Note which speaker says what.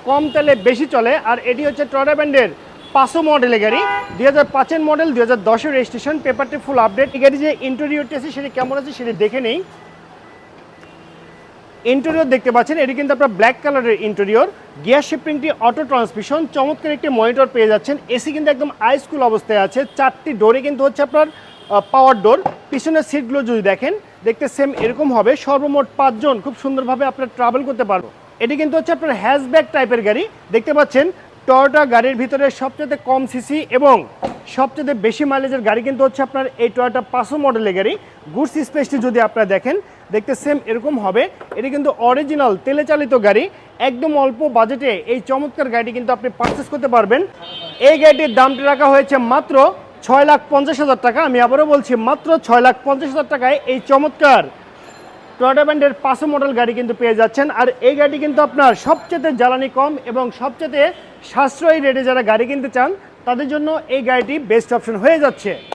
Speaker 1: কম তেলে বেশি চলে। আর এটি হচ্ছে টয়োটা ব্র্যান্ডের 500 মডেলের গাড়ি, 2005-এর মডেল, 2010-এর রেজিস্ট্রেশন, পেপারটি ফুল আপডেট। এই গাড়ি যে ইন্টেরিয়রটি আছে সেটি কেমন আছে সেটি দেখে নেই। ইন্টেরিয়র দেখতে পাচ্ছেন, এটি কিন্তু আপনার ব্ল্যাক কালারের ইন্টেরিয়র। গিয়ার শিফটিংটি অটো ট্রান্সমিশন, চমৎকার একটি মনিটর পেয়ে যাচ্ছেন। এসি কিন্তু একদম আইস কুল অবস্থায় আছে। 4টি ডোরে কিন্তু হচ্ছে আপনার পাওয়ার ডোর। পিছনের সিটগুলো যদি দেখেন, দেখতে সেম এরকম হবে। সর্বমোট 5 জন খুব সুন্দরভাবে আপনার ট্রাভেল করতে পারবো। এটি কিন্তু হচ্ছে আপনার হ্যাশব্যাক টাইপের গাড়ি। দেখতে পাচ্ছেন টয়োটা গাড়ির ভিতরে সবচেয়ে কম সিসি এবং সবচেয়ে বেশি মাইলেজের গাড়ি কিন্তু হচ্ছে আপনার এই টয়োটা 500 মডেলের গাড়ি। গুডস স্পেসটি যদি আপনারা দেখেন, দেখতে সেম এরকম হবে। এটি কিন্তু অরিজিনাল তেলে চালিত গাড়ি। একদম অল্প বাজেটে এই চমৎকার গাড়িটি কিন্তু আপনি পারচেস করতে পারবেন। এই গাড়িটির দামটি রাখা হয়েছে মাত্র 6,50,000 টাকা। আমি আবারও বলছি, মাত্র 6,50,000 টাকায় এই চমৎকার টয়োটা ব্র্যান্ডের 500 মডেল গাড়ি কিন্তু পেয়ে যাচ্ছেন। আর এই গাড়ি কিন্তু আপনার সবচেয়ে জ্বালানি কম এবং সবচেয়ে সাশ্রয়ী রেটে যারা গাড়ি কিনতে চান তাদের জন্য এই গাড়িটি বেস্ট অপশন হয়ে যাচ্ছে।